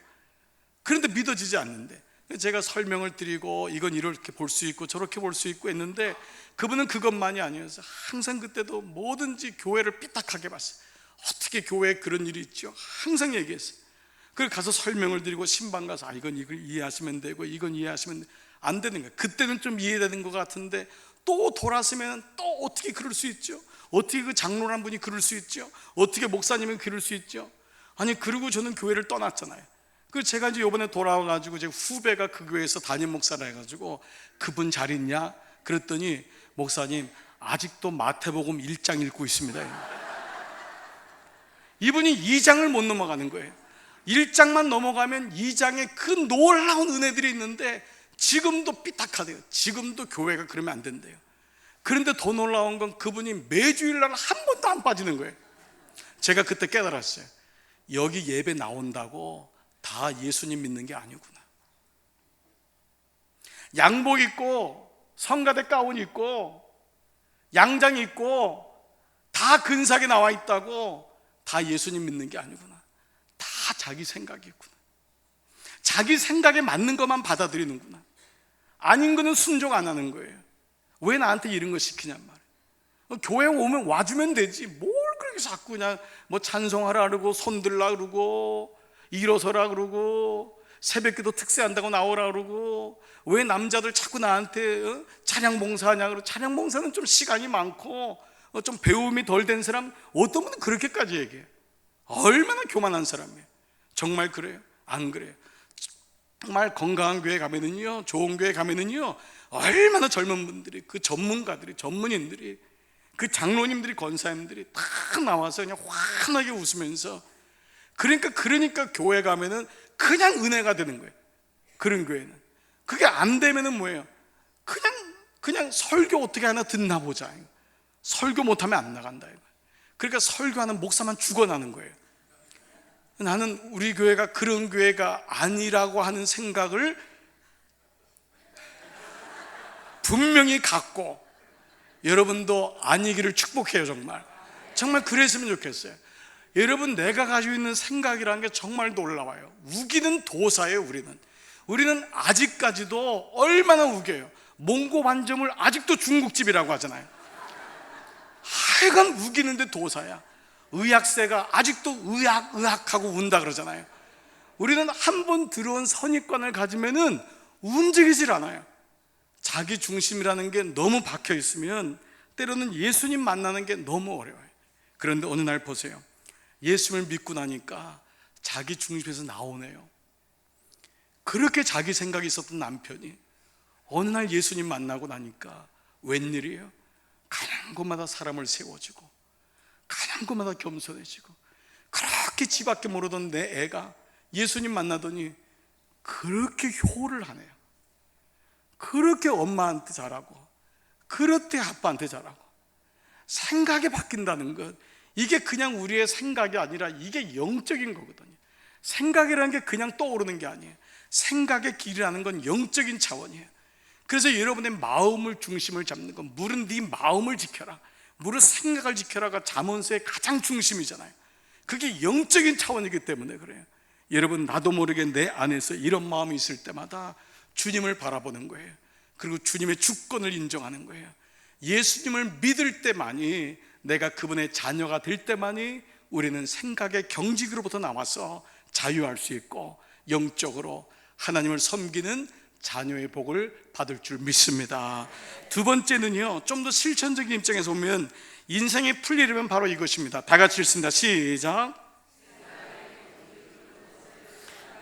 그런데 믿어지지 않는데, 제가 설명을 드리고 이건 이렇게 볼 수 있고 저렇게 볼 수 있고 했는데, 그분은 그것만이 아니어서 항상 그때도 뭐든지 교회를 삐딱하게 봤어요. 어떻게 교회에 그런 일이 있죠? 항상 얘기했어요. 그걸 가서 설명을 드리고 신방 가서, 이건 이걸 이해하시면 되고 이건 이해하시면 안 되는 거예요. 그때는 좀 이해되는 것 같은데 또 돌아서면 또 어떻게 그럴 수 있죠? 어떻게 그 장로란 분이 그럴 수 있죠? 어떻게 목사님은 그럴 수 있죠? 아니, 그리고 저는 교회를 떠났잖아요. 그래서 제가 이제 이번에 돌아와가지고 제 후배가 그 교회에서 담임 목사라 해가지고, 그분 잘 있냐? 그랬더니, 목사님 아직도 마태복음 1장 읽고 있습니다. 이분이 2장을 못 넘어가는 거예요. 1장만 넘어가면 2장에 그 놀라운 은혜들이 있는데 지금도 삐딱하대요. 지금도 교회가 그러면 안 된대요. 그런데 더 놀라운 건, 그분이 매주일날 한 번도 안 빠지는 거예요. 제가 그때 깨달았어요. 여기 예배 나온다고 다 예수님 믿는 게 아니구나. 양복 입고 성가대 가운 입고 양장 입고 다 근사하게 나와 있다고 다 예수님 믿는 게 아니구나. 다 자기 생각이구나. 자기 생각에 맞는 것만 받아들이는구나. 아닌 거는 순종 안 하는 거예요. 왜 나한테 이런 거 시키냔 말이에요. 교회 오면 와주면 되지, 뭘 그렇게 자꾸 그냥 뭐 찬송하라 그러고 손들라 그러고 일어서라 그러고 새벽기도 특세한다고 나오라 그러고, 왜 남자들 자꾸 나한테 찬양 봉사하냐 그러고. 찬양 봉사는 좀 시간이 많고 좀 배움이 덜 된 사람, 어떤 분은 그렇게까지 얘기해요. 얼마나 교만한 사람이에요. 정말 그래요? 안 그래요? 정말 건강한 교회 가면은요, 좋은 교회 가면은요, 얼마나 젊은 분들이, 그 전문가들이, 전문인들이, 그 장로님들이, 권사님들이 다 나와서 그냥 환하게 웃으면서, 그러니까 교회 가면은 그냥 은혜가 되는 거예요. 그런 교회는. 그게 안 되면은 뭐예요? 그냥 설교 어떻게 하나 듣나 보자. 설교 못하면 안 나간다 이거예요. 그러니까 설교하는 목사만 죽어나는 거예요. 나는 우리 교회가 그런 교회가 아니라고 하는 생각을 분명히 갖고 여러분도 아니기를 축복해요. 정말 그랬으면 좋겠어요. 여러분, 내가 가지고 있는 생각이라는 게 정말 놀라워요. 우기는 도사예요. 우리는 아직까지도 얼마나 우겨요. 몽고 반점을 아직도 중국집이라고 하잖아요. 하여간 우기는데 도사야. 의학세가 아직도 의학하고 운다 그러잖아요. 우리는 한 번 들어온 선입관을 가지면은 움직이질 않아요. 자기 중심이라는 게 너무 박혀 있으면 때로는 예수님 만나는 게 너무 어려워요. 그런데 어느 날 보세요. 예수님을 믿고 나니까 자기 중심에서 나오네요. 그렇게 자기 생각이 있었던 남편이 어느 날 예수님 만나고 나니까 웬일이에요? 가는 곳마다 사람을 세워주고 가는 곳마다 겸손해지고, 그렇게 집 밖에 모르던 내 애가 예수님 만나더니 그렇게 효를 하네요. 그렇게 엄마한테 잘하고 그렇게 아빠한테 잘하고. 생각이 바뀐다는 것, 이게 그냥 우리의 생각이 아니라 이게 영적인 거거든요. 생각이라는 게 그냥 떠오르는 게 아니에요. 생각의 길이라는 건 영적인 차원이에요. 그래서 여러분의 마음을 중심을 잡는 건, 물은 네 마음을 지켜라, 물은 생각을 지켜라가 잠언서의 가장 중심이잖아요. 그게 영적인 차원이기 때문에 그래요. 여러분, 나도 모르게 내 안에서 이런 마음이 있을 때마다 주님을 바라보는 거예요. 그리고 주님의 주권을 인정하는 거예요. 예수님을 믿을 때만이, 내가 그분의 자녀가 될 때만이 우리는 생각의 경직으로부터 나와서 자유할 수 있고 영적으로 하나님을 섬기는 자녀의 복을 받을 줄 믿습니다. 두 번째는요, 좀 더 실천적인 입장에서 보면 인생이 풀리려면 바로 이것입니다. 다 같이 읽습니다. 시작.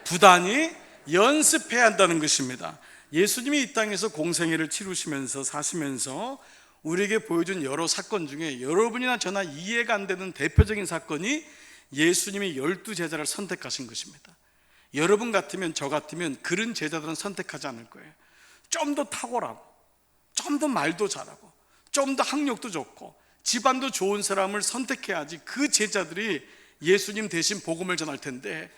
부단히 연습해야 한다는 것입니다. 예수님이 이 땅에서 공생애를 치르시면서 사시면서 우리에게 보여준 여러 사건 중에 여러분이나 저나 이해가 안 되는 대표적인 사건이 예수님이 12제자를 선택하신 것입니다. 여러분 같으면, 저 같으면 그런 제자들은 선택하지 않을 거예요. 좀 더 탁월하고, 좀 더 말도 잘하고, 좀 더 학력도 좋고, 집안도 좋은 사람을 선택해야지 그 제자들이 예수님 대신 복음을 전할 텐데,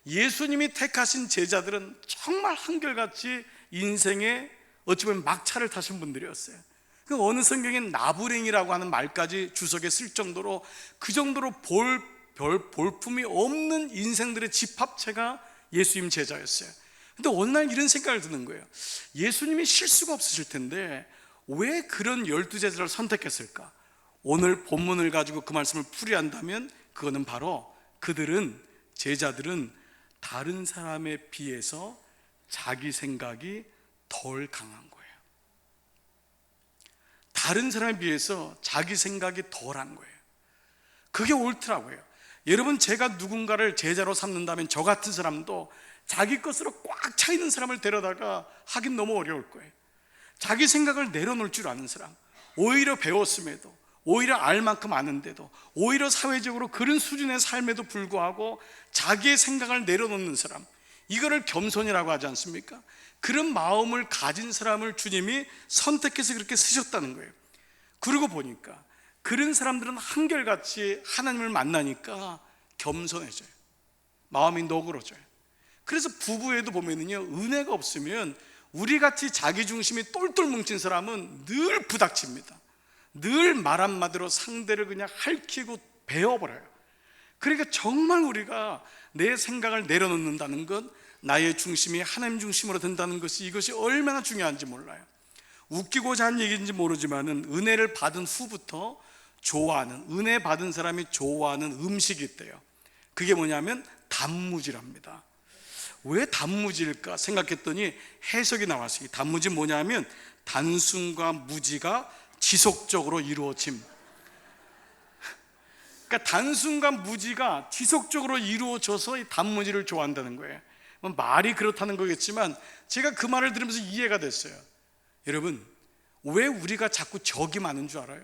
예수님이 택하신 제자들은 정말 한결같이 인생에 어찌 보면 막차를 타신 분들이었어요. 그 어느 성경엔 나부랭이라고 하는 말까지 주석에 쓸 정도로, 그 정도로 볼품이 없는 인생들의 집합체가 예수님 제자였어요. 근데 어느 날 이런 생각을 드는 거예요. 예수님이 실수가 없으실 텐데 왜 그런 12제자를 선택했을까? 오늘 본문을 가지고 그 말씀을 풀이한다면 그거는 바로 그들은, 제자들은 다른 사람에 비해서 자기 생각이 덜 강한 거예요. 다른 사람에 비해서 자기 생각이 덜한 거예요. 그게 옳더라고요. 여러분, 제가 누군가를 제자로 삼는다면 저 같은 사람도 자기 것으로 꽉 차 있는 사람을 데려다가 하긴 너무 어려울 거예요. 자기 생각을 내려놓을 줄 아는 사람, 오히려 배웠음에도, 오히려 알 만큼 아는데도, 오히려 사회적으로 그런 수준의 삶에도 불구하고 자기의 생각을 내려놓는 사람, 이거를 겸손이라고 하지 않습니까? 그런 마음을 가진 사람을 주님이 선택해서 그렇게 쓰셨다는 거예요. 그러고 보니까 그런 사람들은 한결같이 하나님을 만나니까 겸손해져요. 마음이 너그러져요. 그래서 부부에도 보면은요, 은혜가 없으면 우리같이 자기중심이 똘똘 뭉친 사람은 늘 부닥칩니다. 늘 말 한마디로 상대를 그냥 핥히고 베어버려요. 그러니까 정말 우리가 내 생각을 내려놓는다는 것, 나의 중심이 하나님 중심으로 된다는 것이, 이것이 얼마나 중요한지 몰라요. 웃기고자 한 얘기인지 모르지만은 은혜를 받은 후부터 좋아하는, 은혜 받은 사람이 좋아하는 음식이 있대요. 그게 뭐냐면 단무지랍니다. 왜 단무지일까 생각했더니 해석이 나왔어요. 단무지 뭐냐면 단순과 무지가 지속적으로 이루어짐. 그러니까 단순과 무지가 지속적으로 이루어져서 이 단무지를 좋아한다는 거예요. 말이 그렇다는 거겠지만 제가 그 말을 들으면서 이해가 됐어요. 여러분, 왜 우리가 자꾸 적이 많은 줄 알아요?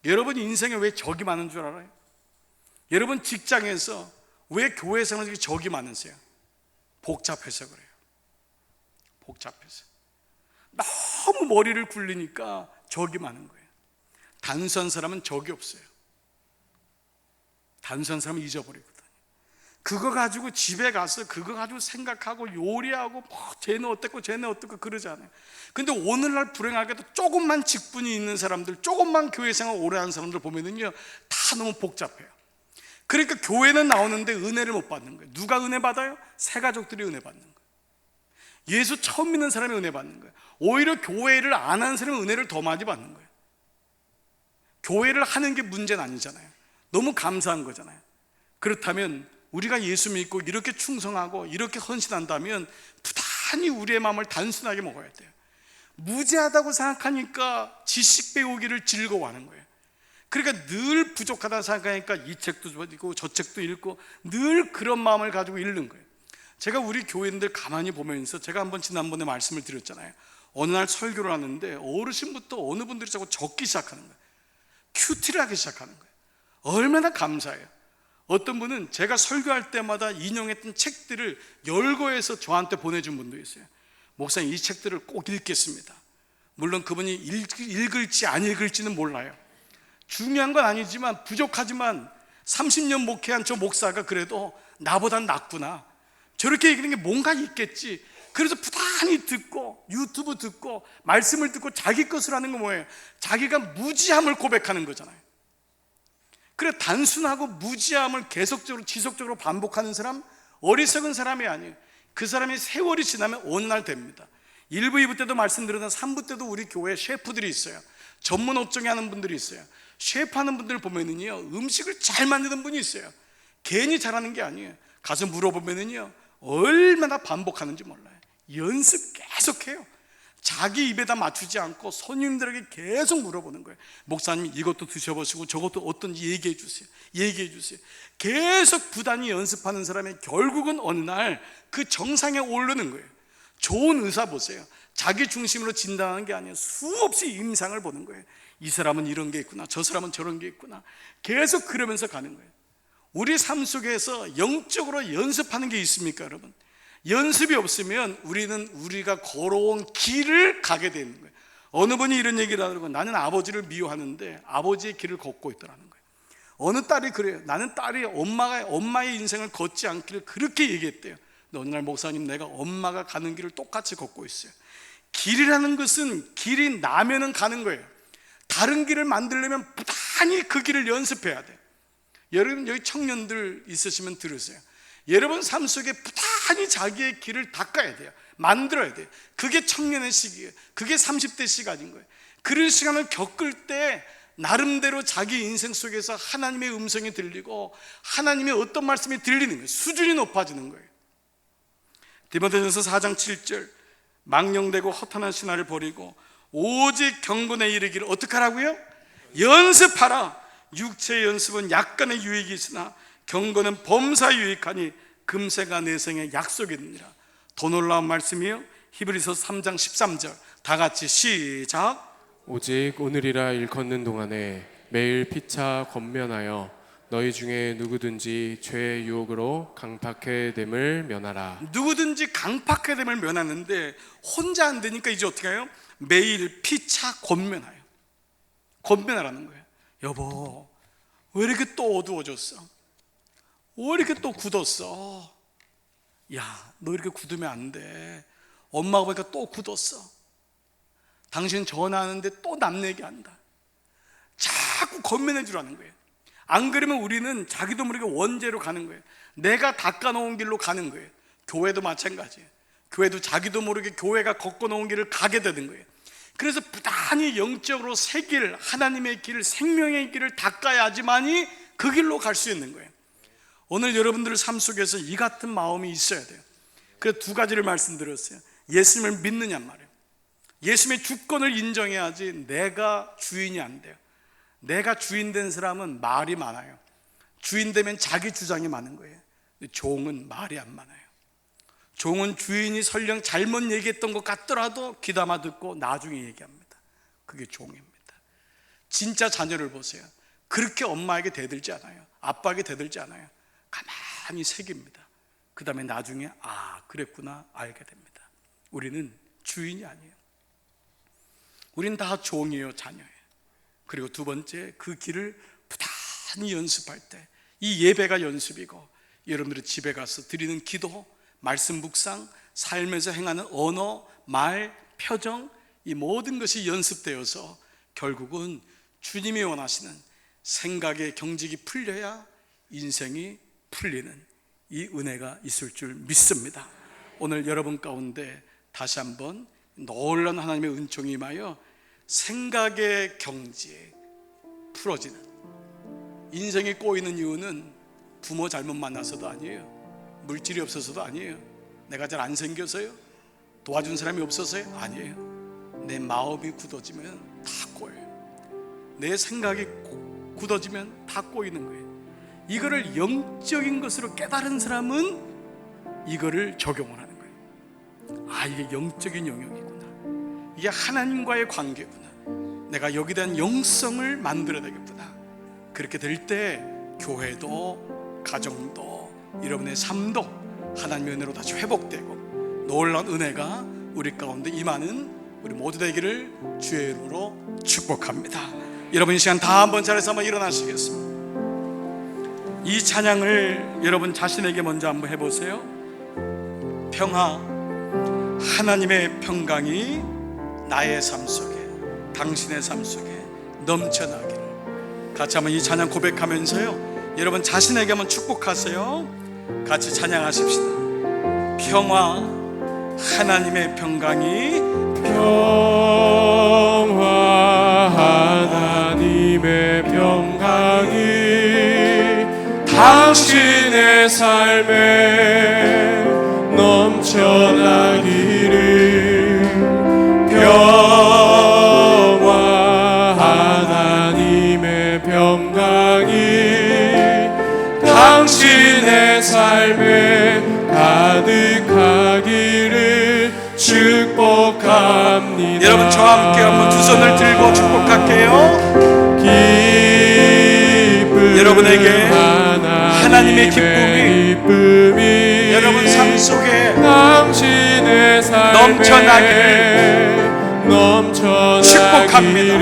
여러분 인생에 왜 적이 많은 줄 알아요? 여러분 직장에서 왜 교회에서는 이렇게 적이 많으세요? 복잡해서 그래요. 복잡해서. 너무 머리를 굴리니까 적이 많은 거예요. 단순한 사람은 적이 없어요. 단순한 사람은 잊어버리거든요. 그거 가지고 집에 가서 그거 가지고 생각하고 요리하고 쟤는 어땠고 쟤는 어땠고 그러잖아요. 근데 오늘날 불행하게도 조금만 직분이 있는 사람들, 조금만 교회 생활 오래 하는 사람들 보면은요, 다 너무 복잡해요. 그러니까 교회는 나오는데 은혜를 못 받는 거예요. 누가 은혜 받아요? 새 가족들이 은혜 받는 거예요. 예수 처음 믿는 사람이 은혜 받는 거예요. 오히려 교회를 안 하는 사람이 은혜를 더 많이 받는 거예요. 교회를 하는 게 문제는 아니잖아요. 너무 감사한 거잖아요. 그렇다면 우리가 예수 믿고 이렇게 충성하고 이렇게 헌신한다면 부단히 우리의 마음을 단순하게 먹어야 돼요. 무지하다고 생각하니까 지식 배우기를 즐거워하는 거예요. 그러니까 늘 부족하다고 생각하니까 이 책도 읽고 저 책도 읽고 늘 그런 마음을 가지고 읽는 거예요. 제가 우리 교인들 가만히 보면서 제가 한번 지난번에 말씀을 드렸잖아요. 어느 날 설교를 하는데 어르신부터 어느 분들이 자꾸 적기 시작하는 거예요. 큐티를 하기 시작하는 거예요. 얼마나 감사해요. 어떤 분은 제가 설교할 때마다 인용했던 책들을 열거해서 저한테 보내준 분도 있어요. 목사님, 이 책들을 꼭 읽겠습니다. 물론 그분이 읽을지 안 읽을지는 몰라요. 중요한 건 아니지만, 부족하지만 30년 목회한 저 목사가 그래도 나보단 낫구나, 저렇게 얘기하는 게 뭔가 있겠지. 그래서 부단히 듣고 유튜브 듣고 말씀을 듣고 자기 것을 하는 건 뭐예요? 자기가 무지함을 고백하는 거잖아요. 그래, 단순하고 무지함을 계속적으로 지속적으로 반복하는 사람, 어리석은 사람이 아니에요. 그 사람이 세월이 지나면 어느 날 됩니다. 1부, 2부 때도 말씀드렸던 3부 때도 우리 교회에 셰프들이 있어요. 전문 업종에 하는 분들이 있어요. 셰프 하는 분들 보면은요, 음식을 잘 만드는 분이 있어요. 괜히 잘하는 게 아니에요. 가서 물어보면은요, 얼마나 반복하는지 몰라요. 연습 계속해요. 자기 입에다 맞추지 않고 손님들에게 계속 물어보는 거예요. 목사님, 이것도 드셔보시고 저것도 어떤지 얘기해 주세요. 얘기해 주세요. 계속 부단히 연습하는 사람이 결국은 어느 날 그 정상에 오르는 거예요. 좋은 의사 보세요. 자기 중심으로 진단하는 게 아니에요. 수없이 임상을 보는 거예요. 이 사람은 이런 게 있구나, 저 사람은 저런 게 있구나. 계속 그러면서 가는 거예요. 우리 삶 속에서 영적으로 연습하는 게 있습니까, 여러분? 연습이 없으면 우리는 우리가 걸어온 길을 가게 되는 거예요. 어느 분이 이런 얘기를 하더라고요. 나는 아버지를 미워하는데 아버지의 길을 걷고 있더라는 거예요. 어느 딸이 그래요. 나는 딸이 엄마의 인생을 걷지 않기를 그렇게 얘기했대요. 근데 어느 날, 목사님, 내가 엄마가 가는 길을 똑같이 걷고 있어요. 길이라는 것은 길이 나면은 가는 거예요. 다른 길을 만들려면 부단히 그 길을 연습해야 돼요. 여러분, 여기 청년들 있으시면 들으세요. 여러분 삶 속에 부단히 자기의 길을 닦아야 돼요. 만들어야 돼요. 그게 청년의 시기예요. 그게 30대 시간인 거예요. 그런 시간을 겪을 때 나름대로 자기 인생 속에서 하나님의 음성이 들리고 하나님의 어떤 말씀이 들리는 거예요. 수준이 높아지는 거예요. 디모데전서 4장 7절, 망령되고 허탄한 신화를 버리고 오직 경건에 이르기를 어떻게 하라고요? 연습하라. 육체의 연습은 약간의 유익이 있으나 경건은 범사 유익하니 금세가 내생의 약속이니라. 더 놀라운 말씀이에요. 히브리서 3장 13절, 다 같이 시작. 오직 오늘이라 일컫는 동안에 매일 피차 권면하여 너희 중에 누구든지 죄의 유혹으로 강팍해 됨을 면하라. 누구든지 강팍해 됨을 면하는데 혼자 안 되니까 이제 어떻게 해요? 매일 피차 권면하여. 권면하라는 거예요. 여보, 왜 이렇게 또 어두워졌어? 왜 이렇게 또 굳었어? 야, 너 이렇게 굳으면 안 돼. 엄마가 보니까 또 굳었어. 당신 전화하는데 또 남 얘기한다. 자꾸 권면해 주라는 거예요. 안 그러면 우리는 자기도 모르게 원죄로 가는 거예요. 내가 닦아놓은 길로 가는 거예요. 교회도 마찬가지예요. 교회도 자기도 모르게 교회가 걷어놓은 길을 가게 되는 거예요. 그래서 부단히 영적으로 새 길, 하나님의 길, 생명의 길을 닦아야지만이 그 길로 갈 수 있는 거예요. 오늘 여러분들 삶 속에서 이 같은 마음이 있어야 돼요. 그래서 두 가지를 말씀드렸어요. 예수님을 믿느냐 말이에요. 예수님의 주권을 인정해야지 내가 주인이 안 돼요. 내가 주인 된 사람은 말이 많아요. 주인 되면 자기 주장이 많은 거예요. 근데 종은 말이 안 많아요. 종은 주인이 설령 잘못 얘기했던 것 같더라도 귀담아 듣고 나중에 얘기합니다. 그게 종입니다. 진짜 자녀를 보세요. 그렇게 엄마에게 대들지 않아요. 아빠에게 대들지 않아요. 가만히 새깁니다. 그 다음에 나중에 그랬구나 알게 됩니다. 우리는 주인이 아니에요. 우린 다 종이에요, 자녀예요. 그리고 두 번째, 그 길을 부단히 연습할 때, 이 예배가 연습이고 여러분들이 집에 가서 드리는 기도, 말씀 묵상, 삶에서 행하는 언어, 말, 표정, 이 모든 것이 연습되어서 결국은 주님이 원하시는 생각의 경직이 풀려야 인생이 풀리는 이 은혜가 있을 줄 믿습니다. 오늘 여러분 가운데 다시 한번 놀라운 하나님의 은총이 임하여 생각의 경지 풀어지는, 인생이 꼬이는 이유는 부모 잘못 만나서도 아니에요, 물질이 없어서도 아니에요, 내가 잘 안 생겨서요, 도와준 사람이 없어서요, 아니에요. 내 마음이 굳어지면 다 꼬여요. 내 생각이 굳어지면 다 꼬이는 거예요. 이거를 영적인 것으로 깨달은 사람은 이거를 적용을 하는 거예요. 아, 이게 영적인 영역이구나, 이게 하나님과의 관계구나, 내가 여기에 대한 영성을 만들어야 되겠구나. 그렇게 될 때 교회도 가정도 여러분의 삶도 하나님의 은혜로 다시 회복되고 놀라운 은혜가 우리 가운데 임하는 우리 모두 되기를 주의 이름으로 축복합니다. 여러분 이 시간 다 한번 자리에서 한번 일어나시겠습니다. 이 찬양을 여러분 자신에게 먼저 한번 해보세요. 평화, 하나님의 평강이 나의 삶 속에, 당신의 삶 속에 넘쳐나기를. 같이 한번 이 찬양 고백하면서요, 여러분 자신에게 한번 축복하세요. 같이 찬양하십시다. 평화, 하나님의 평강이, 평화, 하나님의 평강이 당신의 삶에 넘쳐나기를. 평화, 하나님의 평강이 당신의 삶에 가득하기를 축복합니다. 여러분 저와 함께 한번 두 손을 들고 축복할게요. 여러분에게 하나님의 기쁨이 여러분 삶 속에 당신의 넘쳐나기를 축복합니다.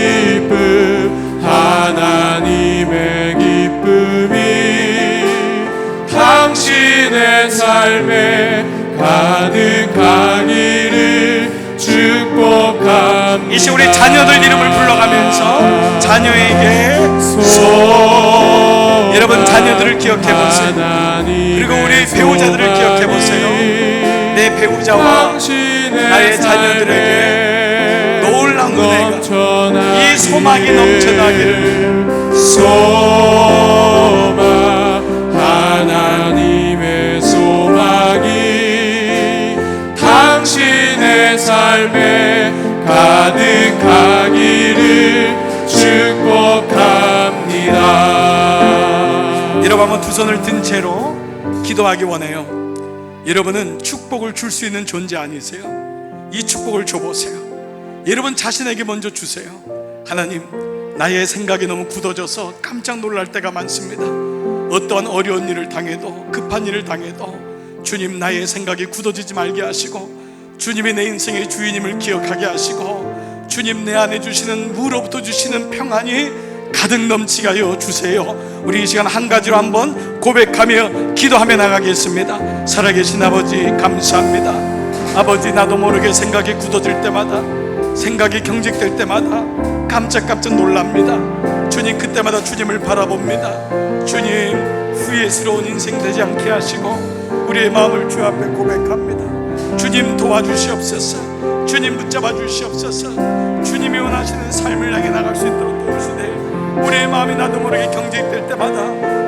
기쁨, 하나님의 기쁨이 당신의 삶에 가득하기를 축복합니다. 이 시간 우리 자녀들 이름을 불러가면서 자녀에게 여러분 자녀들을 기억해 보세요. 그리고 우리 배우자들을 기억해 보세요. 내 배우자와 나의 자녀들에게 놀라운 은혜가, 이 소망이 넘쳐나기를. 소망, 하나님의 소망이 당신의 삶에 가득하기를 축복합니다. 여러분 한번 두 손을 든 채로 기도하기 원해요. 여러분은 축복을 줄 수 있는 존재 아니세요? 이 축복을 줘보세요. 여러분 자신에게 먼저 주세요. 하나님, 나의 생각이 너무 굳어져서 깜짝 놀랄 때가 많습니다. 어떠한 어려운 일을 당해도, 급한 일을 당해도 주님, 나의 생각이 굳어지지 말게 하시고, 주님이 내 인생의 주인임을 기억하게 하시고, 주님 내 안에 주시는 무로부터 주시는 평안이 가득 넘치게 하여 주세요. 우리 이 시간 한 가지로 한번 고백하며 기도하며 나가겠습니다. 살아계신 아버지 감사합니다. 아버지, 나도 모르게 생각이 굳어질 때마다, 생각이 경직될 때마다 깜짝깜짝 놀랍니다. 주님, 그때마다 주님을 바라봅니다. 주님, 후회스러운 인생 되지 않게 하시고 우리의 마음을 주 앞에 고백합니다. 주님 도와주시옵소서. 주님 붙잡아 주시옵소서. 주님이 원하시는 삶을 향해 나갈 수 있도록 도우시되, 우리의 마음이 나도 모르게 경직될 때마다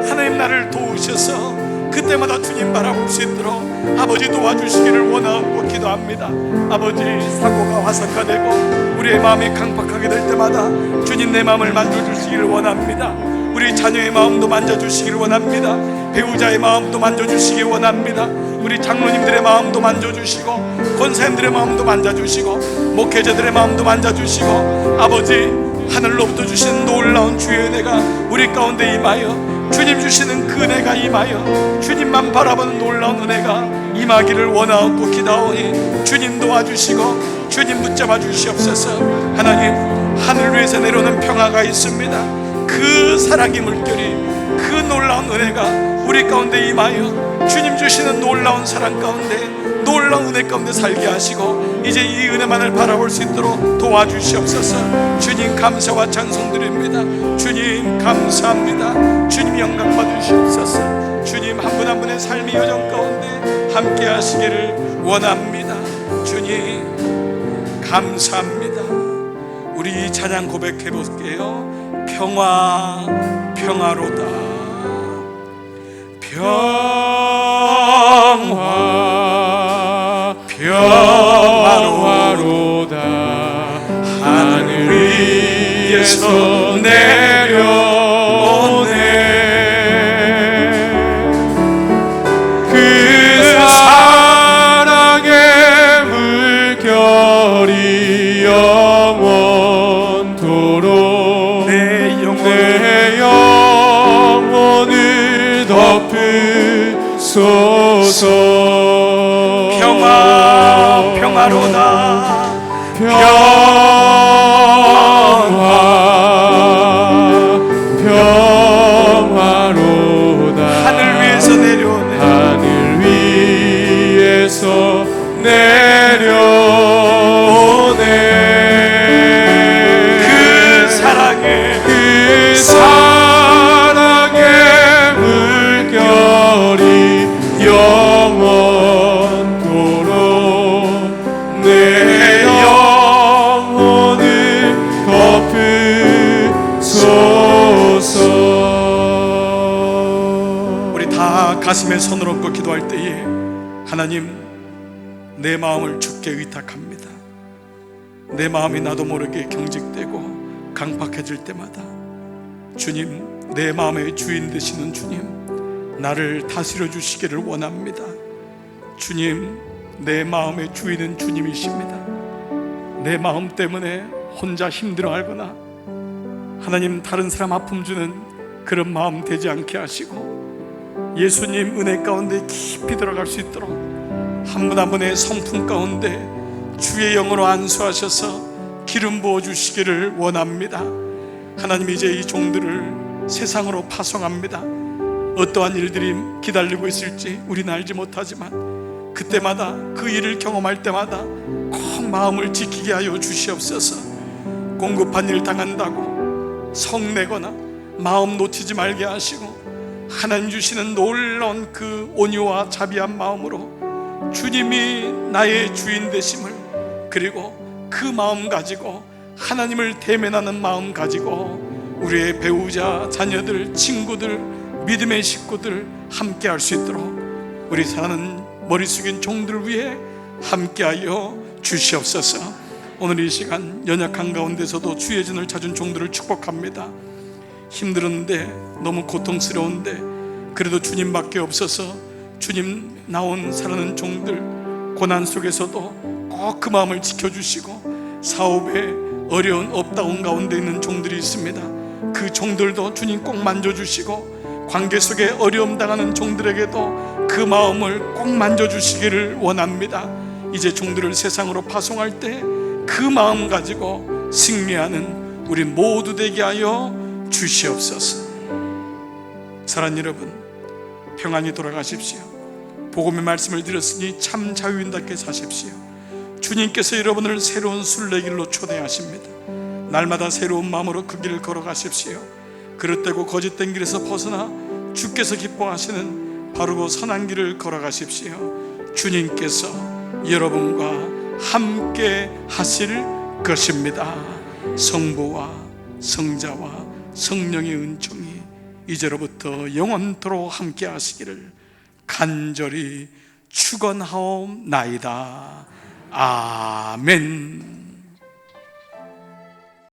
하나님 나를 도우셔서 그때마다 주님 바라볼 수 있도록 아버지 도와주시기를 원하고 기도합니다. 아버지, 사고가 화석화되고 우리의 마음이 강팍하게 될 때마다 주님 내 마음을 만져주시기를 원합니다. 우리 자녀의 마음도 만져주시기를 원합니다. 배우자의 마음도 만져주시기 원합니다. 우리 장로님들의 마음도 만져주시고, 권사님들의 마음도 만져주시고, 목회자들의 마음도 만져주시고, 아버지, 하늘로부터 주시는 놀라운 주의 은혜가 우리 가운데 임하여, 주님 주시는 그 은혜가 임하여 주님만 바라보는 놀라운 은혜가 임하기를 원하옵고 기도하오니, 주님 도와주시고 주님 붙잡아 주시옵소서. 하나님, 하늘 위에서 내려오는 평화가 있습니다. 그 사랑의 물결이, 그 놀라운 은혜가 우리 가운데 임하여 주님 주시는 놀라운 사랑 가운데, 놀라운 은혜 가운데 살게 하시고 이제 이 은혜만을 바라볼 수 있도록 도와주시옵소서. 주님 감사와 찬송드립니다. 주님 감사합니다. 주님 영광 받으시옵소서. 주님 한 분 한 분의 삶의 여정 가운데 함께 하시기를 원합니다. 주님 감사합니다. 우리 찬양 고백해 볼게요. 평화 평화로다, 평화 평화로다. 하늘 위에서 내려오네 그 사랑의 물결이 영원토록 내 영혼을 덮으소서. 평화로다, 평화로다. 하늘 위에서 내려오네, 하늘 위에서 내려오네 그 사랑의 물결이 영원토록 내 영혼을 덮으소서. 우리 다 가슴에 손을 얹고 기도할 때에 하나님, 내 마음을 주께 의탁합니다. 내 마음이 나도 모르게 경직되고 강팍해질 때마다 주님, 내 마음의 주인 되시는 주님, 나를 다스려 주시기를 원합니다. 주님, 내 마음의 주인은 주님이십니다. 내 마음 때문에 혼자 힘들어하거나 하나님 다른 사람 아픔 주는 그런 마음 되지 않게 하시고 예수님 은혜 가운데 깊이 들어갈 수 있도록 한 분 한 분의 성품 가운데 주의 영으로 안수하셔서 기름 부어 주시기를 원합니다. 하나님, 이제 이 종들을 세상으로 파송합니다. 어떠한 일들이 기다리고 있을지 우리는 알지 못하지만 그때마다 그 일을 경험할 때마다 꼭 마음을 지키게 하여 주시옵소서. 공급한 일 당한다고 성내거나 마음 놓치지 말게 하시고 하나님 주시는 놀라운 그 온유와 자비한 마음으로 주님이 나의 주인 되심을, 그리고 그 마음 가지고 하나님을 대면하는 마음 가지고 우리의 배우자, 자녀들, 친구들, 믿음의 식구들 함께 할 수 있도록 우리 사는 머리 숙인 종들 위해 함께하여 주시옵소서. 오늘 이 시간 연약한 가운데서도 주의 전을 찾은 종들을 축복합니다. 힘들었는데, 너무 고통스러운데 그래도 주님밖에 없어서 주님 나온 사랑하는 종들, 고난 속에서도 꼭 그 마음을 지켜주시고 사업에 어려운 업다운 가운데 있는 종들이 있습니다. 그 종들도 주님 꼭 만져주시고 관계 속에 어려움 당하는 종들에게도 그 마음을 꼭 만져주시기를 원합니다. 이제 종들을 세상으로 파송할 때 그 마음 가지고 승리하는 우리 모두 되게 하여 주시옵소서. 사랑하는 여러분, 평안히 돌아가십시오. 복음의 말씀을 들었으니 참 자유인답게 사십시오. 주님께서 여러분을 새로운 순례길로 초대하십니다. 날마다 새로운 마음으로 그 길을 걸어가십시오. 그릇되고 거짓된 길에서 벗어나 주께서 기뻐하시는 바르고 선한 길을 걸어가십시오. 주님께서 여러분과 함께 하실 것입니다. 성부와 성자와 성령의 은총이 이제로부터 영원토록 함께 하시기를 간절히 축원하옵나이다. 아멘.